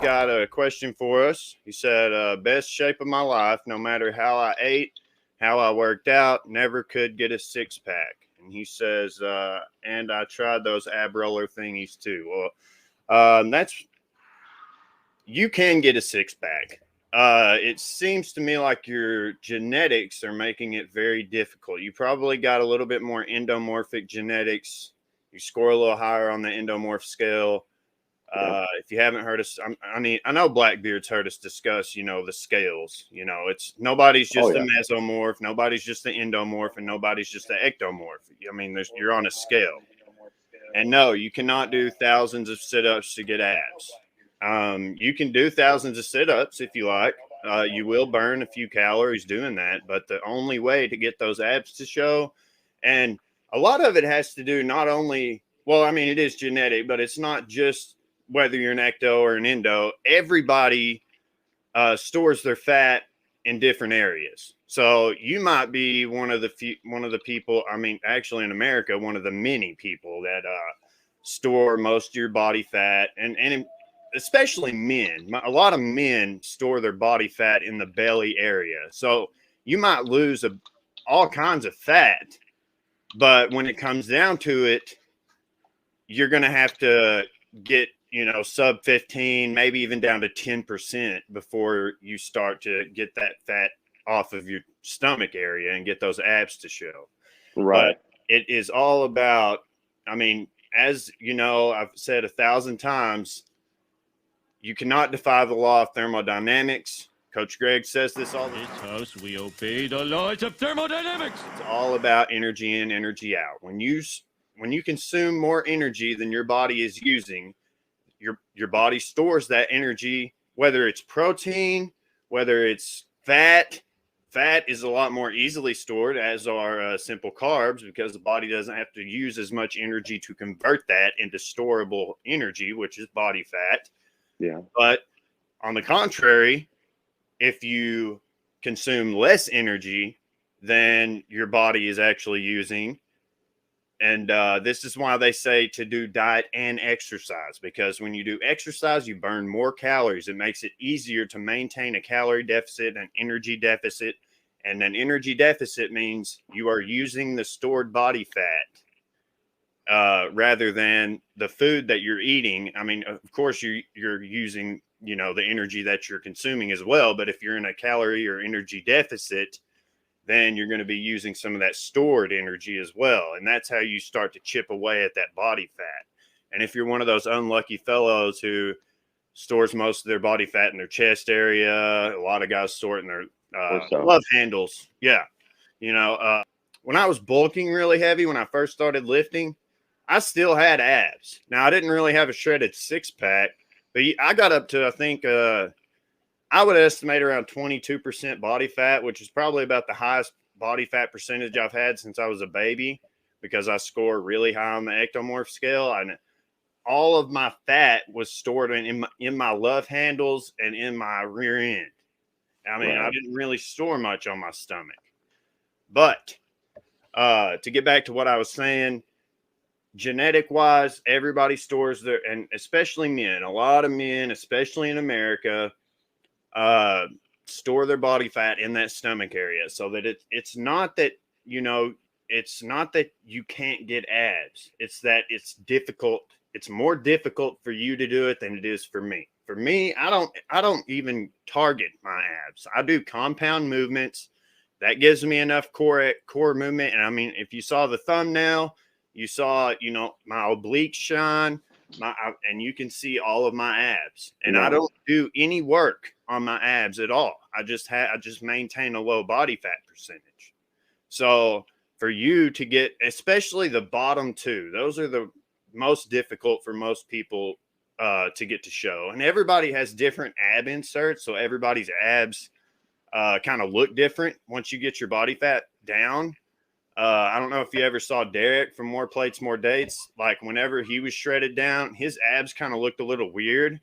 got a question for us. He said, best shape of my life, no matter how I ate, how I worked out, never could get a six pack. And he says, and I tried those ab roller thingies too. Well, you can get a six pack. It seems to me like your genetics are making it very difficult. You probably got a little bit more endomorphic genetics. You score a little higher on the endomorph scale. If you haven't heard us, I know Blackbeard's heard us discuss, the scales. It's nobody's just a mesomorph, nobody's just an endomorph, and nobody's just an ectomorph. I mean, you're on a scale. And no, you cannot do thousands of sit-ups to get abs. You can do thousands of sit-ups if you like. You will burn a few calories doing that, but the only way to get those abs to show, and a lot of it has to do not only, well, I mean, it is genetic, but it's not just whether you're an ecto or an endo. Everybody stores their fat in different areas. So you might be one of the people, I mean, actually in America, one of the many people that store most of your body fat, and especially men. A lot of men store their body fat in the belly area. So you might lose all kinds of fat, but when it comes down to it, you're going to have to get, sub 15, maybe even down to 10% before you start to get that fat off of your stomach area and get those abs to show. Right. But it is all about, I mean, as you know, I've said 1,000 times, you cannot defy the law of thermodynamics. Coach Greg says this all the time. In this house, we obey the laws of thermodynamics. It's all about energy in, energy out. When you consume more energy than your body is using, your body stores that energy, whether it's protein, whether it's fat. Fat is a lot more easily stored, as are simple carbs, because the body doesn't have to use as much energy to convert that into storable energy, which is body fat. Yeah. But on the contrary, if you consume less energy than your body is actually using, and this is why they say to do diet and exercise, because when you do exercise, you burn more calories. It makes it easier to maintain a calorie deficit, an energy deficit. And an energy deficit means you are using the stored body fat rather than the food that you're eating. I mean, of course, you're using, the energy that you're consuming as well. But if you're in a calorie or energy deficit, then you're going to be using some of that stored energy as well. And that's how you start to chip away at that body fat. And if you're one of those unlucky fellows who stores most of their body fat in their chest area, a lot of guys store it in their love handles. Yeah. When I was bulking really heavy, when I first started lifting, I still had abs. Now, I didn't really have a shredded six pack, but I got up to, I think, I would estimate around 22% body fat, which is probably about the highest body fat percentage I've had since I was a baby, because I score really high on the ectomorph scale. And all of my fat was stored in my love handles and in my rear end. I mean, I didn't really store much on my stomach. But to get back to what I was saying, genetic wise, everybody stores and especially men, a lot of men, especially in America, store their body fat in that stomach area, so that it's not that, it's not that you can't get abs. It's that it's difficult. It's more difficult for you to do it than it is for me. For me, I don't even target my abs. I do compound movements. That gives me enough core movement. And I mean, if you saw the thumbnail, you saw, my obliques shine, and you can see all of my abs. And I don't do any work on my abs at all. I just maintain a low body fat percentage. So for you to get, especially the bottom two, those are the most difficult for most people to get to show. And everybody has different ab inserts, so everybody's abs kind of look different once you get your body fat down. I don't know if you ever saw Derek from More Plates, More Dates. Like, whenever he was shredded down, his abs kind of looked a little weird.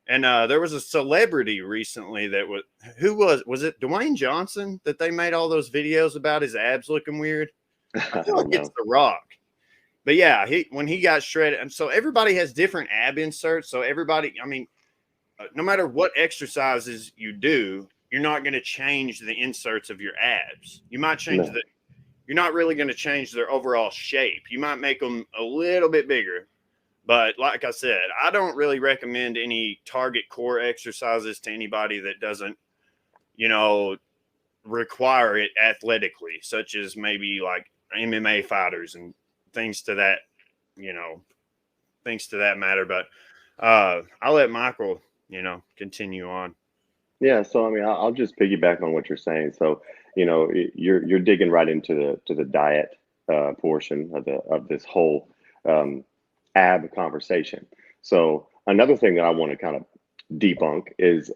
And there was a celebrity recently that was it Dwayne Johnson that they made all those videos about his abs looking weird? I feel like it's The Rock. But yeah, when he got shredded, and so everybody has different ab inserts. So everybody, I mean, no matter what exercises you do, you're not going to change the inserts of your abs. You might change No. you're not really going to change their overall shape. You might make them a little bit bigger. But like I said, I don't really recommend any target core exercises to anybody that doesn't, you know, require it athletically, such as maybe like MMA fighters and things to that, you know, things to that matter. But I'll let Michael, continue on. Yeah, so I mean, I'll just piggyback on what you're saying. So, you're digging right into the diet portion of this whole um, ab conversation. So, another thing that I want to kind of debunk is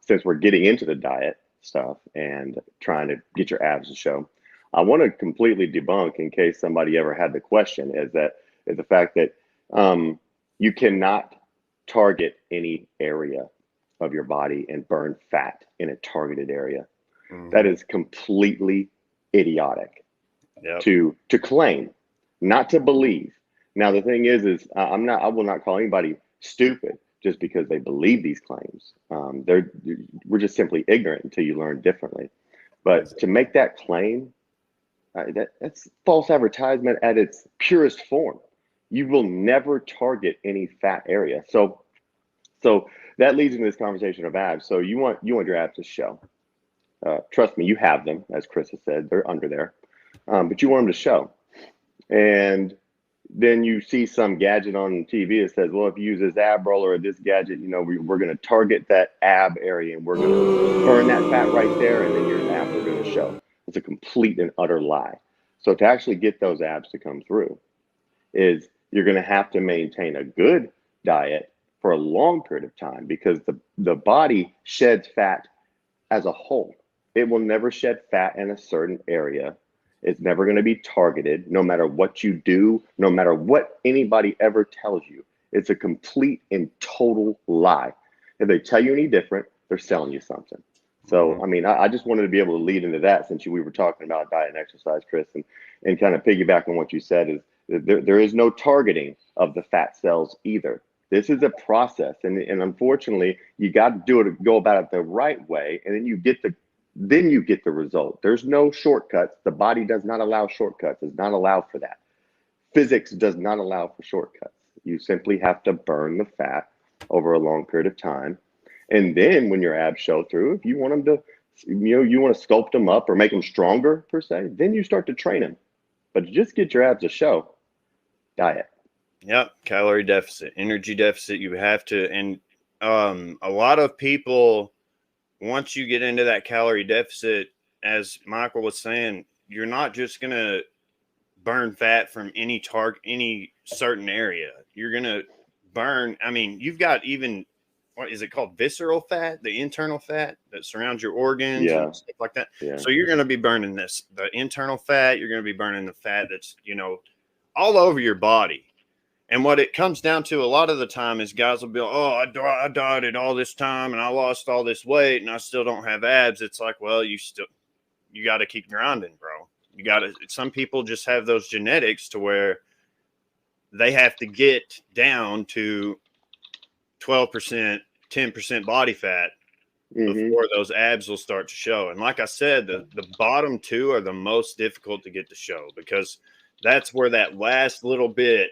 since we're getting into the diet stuff and trying to get your abs to show, I want to completely debunk in case somebody ever had the question is the fact that you cannot target any area of your body and burn fat in a targeted area. That is completely idiotic Yep. to claim, not to believe. Now the thing is I will not call anybody stupid just because they believe these claims. We're just simply ignorant until you learn differently. But to make that claim, that's false advertisement at its purest form. You will never target any fat area. So that leads into this conversation of abs. So you want your abs to show. Trust me, you have them, as Chris has said. They're under there, but you want them to show. And then you see some gadget on TV that says, "Well, if you use this ab roller or this gadget, we're going to target that ab area and we're going to burn that fat right there, and then your abs are going to show." It's a complete and utter lie. So to actually get those abs to come through, is you're going to have to maintain a good diet for a long period of time because the body sheds fat as a whole. It will never shed fat in a certain area. It's never going to be targeted, no matter what you do, no matter what anybody ever tells you. It's a complete and total lie. If they tell you any different, they're selling you something. So, I mean, I just wanted to be able to lead into that since we were talking about diet and exercise, Chris, and kind of piggyback on what you said is there is no targeting of the fat cells either. This is a process, and unfortunately, you got to go about it the right way, and then you get the result. There's no shortcuts. The body does not allow shortcuts. Does not allow for that. Physics does not allow for shortcuts. You simply have to burn the fat over a long period of time, and then when your abs show through, if you want them to, you want to sculpt them up or make them stronger per se, then you start to train them. But to just get your abs to show, diet. Yep, calorie deficit, energy deficit. You have to, and a lot of people, once you get into that calorie deficit, as Michael was saying, you're not just gonna burn fat from any certain area. You're gonna burn. I mean, you've got even what is it called? Visceral fat, the internal fat that surrounds your organs Yeah. and stuff like that. Yeah. So you're gonna be burning the internal fat. You're gonna be burning the fat that's all over your body. And what it comes down to a lot of the time is guys will be like, "Oh, I dieted all this time and I lost all this weight and I still don't have abs." It's like, well, you got to keep grinding, bro. You got to. Some people just have those genetics to where they have to get down to 12%, 10% body fat before those abs will start to show. And like I said, the bottom two are the most difficult to get to show because that's where that last little bit,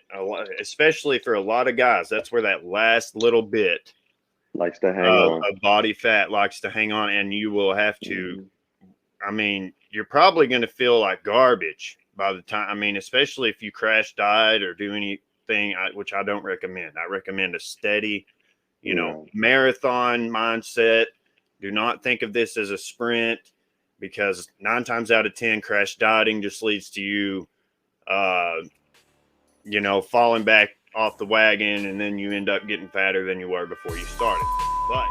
especially for a lot of guys, that's where that last little bit likes to hang on. Of body fat likes to hang on. And you will have to, I mean, you're probably going to feel like garbage by the time, I mean, especially if you crash diet or do anything, which I don't recommend. I recommend a steady, marathon mindset. Do not think of this as a sprint because 9 times out of 10, crash dieting just leads to you falling back off the wagon, and then you end up getting fatter than you were before you started. But